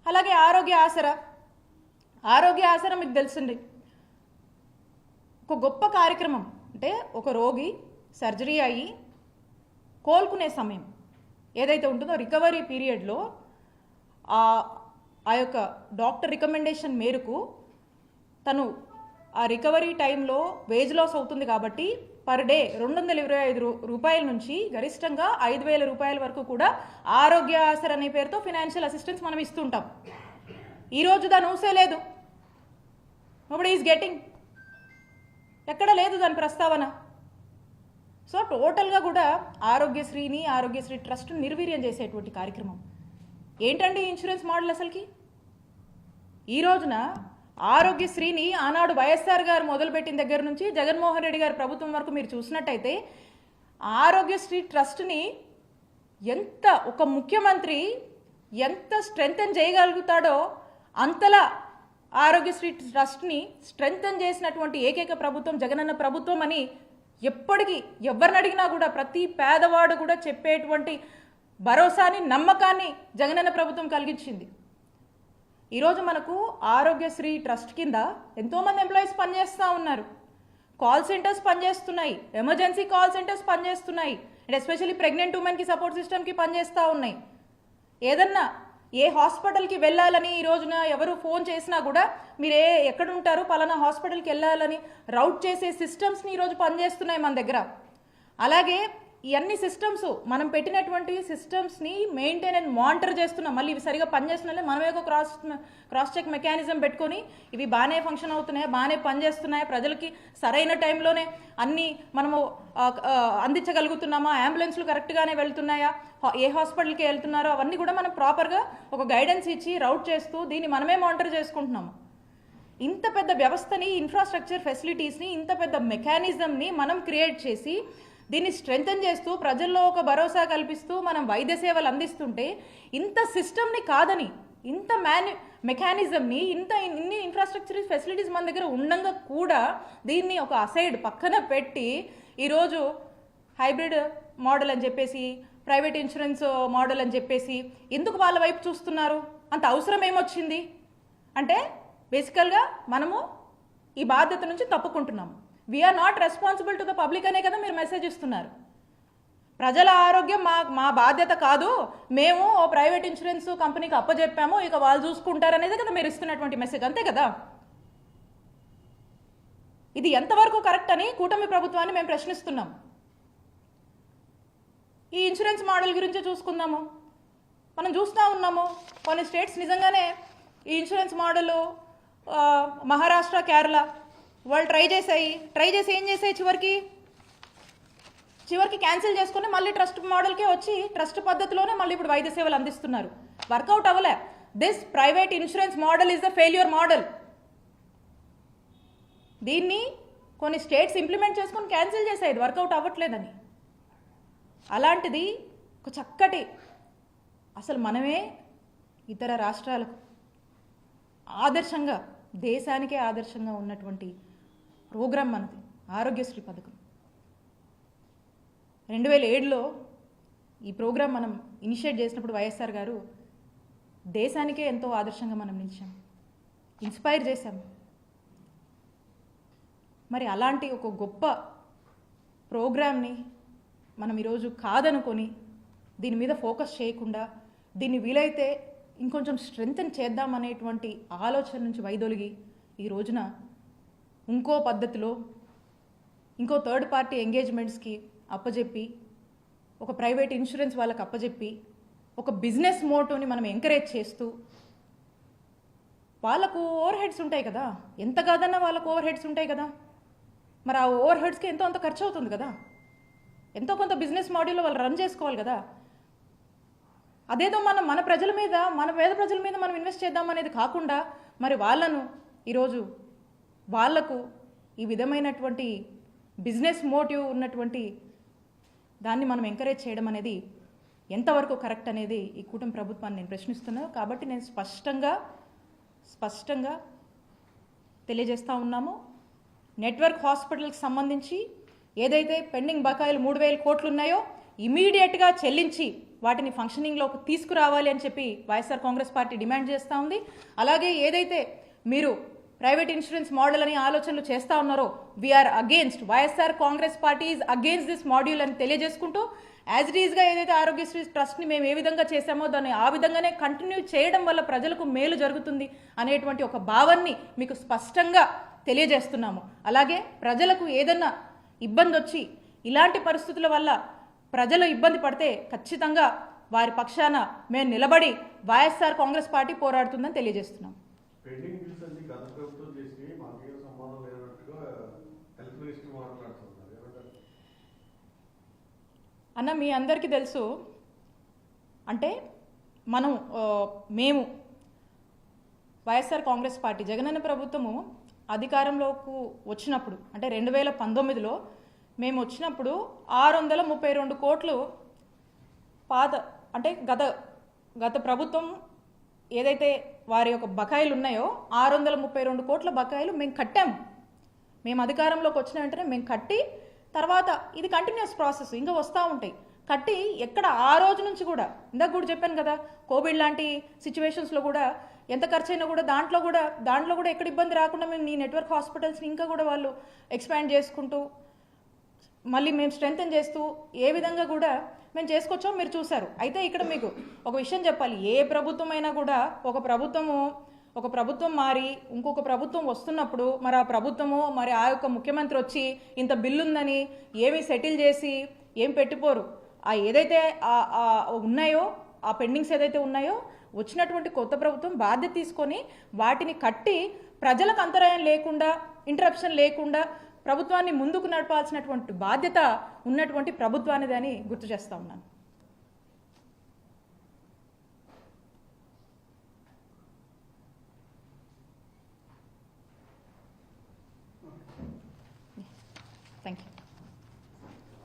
అలాగే ఆరోగ్య ఆసరా మీకు తెలుసండి, ఒక గొప్ప కార్యక్రమం. అంటే ఒక రోగి సర్జరీ అయ్యి కోలుకునే సమయం ఏదైతే ఉంటుందో రికవరీ పీరియడ్లో ఆ యొక్క డాక్టర్ రికమెండేషన్ మేరకు తను ఆ రికవరీ టైంలో వేజ్ లాస్ అవుతుంది కాబట్టి పర్ డే 225 రూపాయల నుంచి గరిష్టంగా 5,000 రూపాయల వరకు కూడా ఆరోగ్య ఆసరా అనే పేరుతో ఫినాన్షియల్ అసిస్టెన్స్ మనం ఇస్తుంటాం. ఈరోజు దాని ఊసే లేదు. నోబడీ ఈజ్ గెటింగ్, ఎక్కడ లేదు దాని ప్రస్తావన. సో టోటల్గా కూడా ఆరోగ్యశ్రీ ట్రస్ట్ నిర్వీర్యం చేసేటువంటి కార్యక్రమం ఏంటండి ఇన్సూరెన్స్ మోడల్ అసలుకి? ఈ రోజున ఆరోగ్యశ్రీని ఆనాడు వైఎస్ఆర్ గారు మొదలుపెట్టిన దగ్గర నుంచి జగన్మోహన్ రెడ్డి గారి ప్రభుత్వం వరకు మీరు చూసినట్టయితే ఆరోగ్యశ్రీ ట్రస్ట్ని ఎంత ఒక ముఖ్యమంత్రి ఎంత స్ట్రెంగ్తన్ చేయగలుగుతాడో అంతలా ఆరోగ్యశ్రీ ట్రస్ట్ని స్ట్రెంగ్తన్ చేసినటువంటి ఏకైక ప్రభుత్వం జగనన్న ప్రభుత్వం అని ఎప్పటికీ ఎవరిని అడిగినా కూడా ప్రతి పేదవాడు కూడా చెప్పేటువంటి భరోసాని నమ్మకాన్ని జగనన్న ప్రభుత్వం కలిగించింది. ఈరోజు మనకు ఆరోగ్యశ్రీ ట్రస్ట్ కింద ఎంతోమంది ఎంప్లాయీస్ పనిచేస్తూ ఉన్నారు. కాల్ సెంటర్స్ పనిచేస్తున్నాయి, ఎమర్జెన్సీ కాల్ సెంటర్స్ పనిచేస్తున్నాయి, అండ్ ఎస్పెషల్లీ ప్రెగ్నెంట్ ఉమెన్కి సపోర్ట్ సిస్టమ్కి పనిచేస్తూ ఉన్నాయి. ఏదన్నా ఏ హాస్పిటల్కి వెళ్ళాలని ఈ రోజున ఎవరు ఫోన్ చేసినా కూడా మీరు ఎక్కడ ఉంటారు పలానా హాస్పిటల్కి వెళ్ళాలని రౌట్ చేసే సిస్టమ్స్ని ఈరోజు పనిచేస్తున్నాయి మన దగ్గర. అలాగే ఈ అన్ని సిస్టమ్స్ మనం పెట్టినటువంటి సిస్టమ్స్ని మెయింటైన్ అండ్ మానిటర్ చేస్తున్నాం. మళ్ళీ ఇవి సరిగా పనిచేస్తున్నాయి మనమే ఒక క్రాస్ చెక్ మెకానిజం పెట్టుకొని ఇవి బాగానే ఫంక్షన్ అవుతున్నాయా, బాగానే పనిచేస్తున్నాయా, ప్రజలకి సరైన టైంలోనే అన్నీ మనము అందించగలుగుతున్నామా, అంబులెన్స్లు కరెక్ట్గానే వెళ్తున్నాయా, ఏ హాస్పిటల్కి వెళ్తున్నారో అవన్నీ కూడా మనం ప్రాపర్గా ఒక గైడెన్స్ ఇచ్చి రౌట్ చేస్తూ దీన్ని మనమే మానిటర్ చేసుకుంటున్నాము. ఇంత పెద్ద వ్యవస్థని, ఇన్ఫ్రాస్ట్రక్చర్ ఫెసిలిటీస్ని, ఇంత పెద్ద మెకానిజంని మనం క్రియేట్ చేసి దీన్ని స్ట్రెంగ్తన్ చేస్తూ ప్రజల్లో ఒక భరోసా కల్పిస్తూ మనం వైద్య సేవలు అందిస్తుంటే ఇంత సిస్టమ్ని కాదని, ఇంత మెకానిజంని, ఇన్ని ఇన్ఫ్రాస్ట్రక్చర్ ఫెసిలిటీస్ మన దగ్గర ఉండగా కూడా దీన్ని ఒక అసైడ్ పక్కన పెట్టి ఈరోజు హైబ్రిడ్ మోడల్ అని చెప్పేసి, ప్రైవేట్ ఇన్సూరెన్స్ మోడల్ అని చెప్పేసి ఎందుకు వాళ్ళ వైపు చూస్తున్నారు? అంత అవసరం ఏమొచ్చింది అంటే బేసికల్గా మనము ఈ బాధ్యత నుంచి తప్పుకుంటున్నాము. We are not responsible to the public అనే కదా మీరు మెసేజ్ ఇస్తున్నారు. ప్రజల ఆరోగ్యం మా బాధ్యత కాదు, మేము ఓ ప్రైవేట్ ఇన్సూరెన్స్ కంపెనీకి అప్పచెప్పాము, ఇక వాళ్ళు చూసుకుంటారనేది కదా మీరు ఇస్తున్నటువంటి మెసేజ్, అంతే కదా? ఇది ఎంతవరకు కరెక్ట్ అని కూటమి ప్రభుత్వాన్ని మేము ప్రశ్నిస్తున్నాం. ఈ ఇన్సూరెన్స్ మోడల్ గురించి చూసుకుందాము. మనం చూస్తూ ఉన్నాము కొన్ని స్టేట్స్ నిజంగానే ఈ ఇన్సూరెన్స్ మోడల్ మహారాష్ట్ర, కేరళ వాళ్ళు ట్రై చేసి ఏం చేసాయి, చివరికి క్యాన్సిల్ చేసుకుని మళ్ళీ ట్రస్ట్ మోడల్కే వచ్చి ట్రస్ట్ పద్ధతిలోనే మళ్ళీ ఇప్పుడు వైద్య సేవలు అందిస్తున్నారు. వర్కౌట్ అవ్వలే. This private insurance model is the failure model. దీన్ని కొన్ని స్టేట్స్ ఇంప్లిమెంట్ చేసుకుని క్యాన్సిల్ చేసాయి, ఇది వర్కౌట్ అవ్వట్లేదని. అలాంటిది ఒక చక్కటి, అసలు మనమే ఇతర రాష్ట్రాలకు ఆదర్శంగా, దేశానికే ఆదర్శంగా ఉన్నటువంటి ప్రోగ్రాం మనది ఆరోగ్యశ్రీ పథకం. 2007లో ఈ ప్రోగ్రాం మనం ఇనిషియేట్ చేసినప్పుడు వైఎస్ఆర్ గారు దేశానికే ఎంతో ఆదర్శంగా మనం నిలిచాం, ఇన్స్పైర్ చేశాం. మరి అలాంటి ఒక గొప్ప ప్రోగ్రామ్ని మనం ఈరోజు కాదనుకొని దీని మీద ఫోకస్ చేయకుండా దీన్ని వీలైతే ఇంకొంచెం స్ట్రెంగ్తన్ చేద్దామనేటువంటి ఆలోచన నుంచి వైదొలిగి ఈ రోజున ఇంకో పద్ధతిలో ఇంకో థర్డ్ పార్టీ ఎంగేజ్మెంట్స్కి అప్పజెప్పి, ఒక ప్రైవేట్ ఇన్సూరెన్స్ వాళ్ళకి అప్పజెప్పి, ఒక బిజినెస్ మోటోని మనం ఎంకరేజ్ చేస్తూ, వాళ్ళకు ఓవర్ హెడ్స్ ఉంటాయి కదా, ఎంత కాదన్నా వాళ్ళకు ఓవర్ హెడ్స్ ఉంటాయి కదా, మరి ఆ ఓవర్ హెడ్స్కి ఎంతో అంత ఖర్చు అవుతుంది కదా, ఎంతో కొంత బిజినెస్ మోడల్లో వాళ్ళు రన్ చేసుకోవాలి కదా. అదేదో మన ప్రజల మీద, మన పేద ప్రజల మీద మనం ఇన్వెస్ట్ చేద్దాం అనేది కాకుండా మరి వాళ్ళను ఈరోజు వాళ్లకు ఈ విధమైనటువంటి బిజినెస్ మోటివ్ ఉన్నటువంటి దాన్ని మనం ఎంకరేజ్ చేయడం అనేది ఎంతవరకు కరెక్ట్ అనేది ఈ కూటమి ప్రభుత్వాన్ని నేను ప్రశ్నిస్తున్నాను. కాబట్టి నేను స్పష్టంగా తెలియజేస్తూ ఉన్నాము. నెట్వర్క్ హాస్పిటల్కి సంబంధించి ఏదైతే పెండింగ్ బకాయిలు 3,000 కోట్లు ఉన్నాయో ఇమీడియట్గా చెల్లించి వాటిని ఫంక్షనింగ్లోకి తీసుకురావాలి అని చెప్పి వైఎస్ఆర్ కాంగ్రెస్ పార్టీ డిమాండ్ చేస్తూ ఉంది. అలాగే ఏదైతే మీరు ప్రైవేట్ ఇన్సూరెన్స్ మోడల్ అని ఆలోచనలు చేస్తూ ఉన్నారో we are against, YSR Congress party is against this module అని తెలియజేసుకుంటూ, యాజ్ ఇట్ ఈస్గా ఏదైతే ఆరోగ్యశ్రీ ట్రస్ట్ని మేము ఏ విధంగా చేశామో దాన్ని ఆ విధంగానే కంటిన్యూ చేయడం వల్ల ప్రజలకు మేలు జరుగుతుంది అనేటువంటి ఒక భావాన్ని మీకు స్పష్టంగా తెలియజేస్తున్నాము. అలాగే ప్రజలకు ఏదన్నా ఇబ్బంది వచ్చి ఇలాంటి పరిస్థితుల వల్ల ప్రజలు ఇబ్బంది పడితే ఖచ్చితంగా వారి పక్షాన మేము నిలబడి వైఎస్ఆర్ కాంగ్రెస్ పార్టీ పోరాడుతుందని తెలియజేస్తున్నాం. అన్న మీ అందరికీ తెలుసు, అంటే మేము వైఎస్ఆర్ కాంగ్రెస్ పార్టీ జగనన్న ప్రభుత్వము అధికారంలోకి వచ్చినప్పుడు అంటే 2019లో మేము వచ్చినప్పుడు 632 కోట్లు అంటే గత ప్రభుత్వం ఏదైతే వారి యొక్క బకాయిలు ఉన్నాయో 632 కోట్ల బకాయిలు మేము కట్టాము. మేము అధికారంలోకి వచ్చిన వెంటనే మేము కట్టి, తర్వాత ఇది కంటిన్యూస్ ప్రాసెస్ ఇంకా వస్తూ ఉంటాయి. కట్టి ఎక్కడ ఆ రోజు నుంచి కూడా ఇందాక కూడా చెప్పాను కదా, కోవిడ్ లాంటి సిచ్యువేషన్స్లో కూడా ఎంత ఖర్చు అయినా కూడా దాంట్లో కూడా ఎక్కడ ఇబ్బంది రాకుండా మేము ఈ నెట్వర్క్ హాస్పిటల్స్ని ఇంకా కూడా వాళ్ళు ఎక్స్పాండ్ చేసుకుంటూ మళ్ళీ మేము స్ట్రెంగ్తన్ చేస్తూ ఏ విధంగా కూడా మేము చేసుకొచ్చామో మీరు చూశారు. అయితే ఇక్కడ మీకు ఒక విషయం చెప్పాలి, ఏ ప్రభుత్వం అయినా కూడా ఒక ప్రభుత్వం మారి ఇంకొక ప్రభుత్వం వస్తున్నప్పుడు మరి ఆ ప్రభుత్వము మరి ఆ యొక్క ముఖ్యమంత్రి వచ్చి ఇంత బిల్లు ఉందని ఏమి సెటిల్ చేసి ఏం పెట్టిపోరు. ఆ ఏదైతే ఉన్నాయో ఆ పెండింగ్స్ ఏదైతే ఉన్నాయో వచ్చినటువంటి కొత్త ప్రభుత్వం బాధ్యత తీసుకొని వాటిని కట్టి ప్రజలకు అంతరాయం లేకుండా ఇంటరప్షన్ లేకుండా ప్రభుత్వాన్ని ముందుకు నడపాల్సినటువంటి బాధ్యత ఉన్నటువంటి ప్రభుత్వానిది అని గుర్తు చేస్తా ఉన్నాను. Thank you.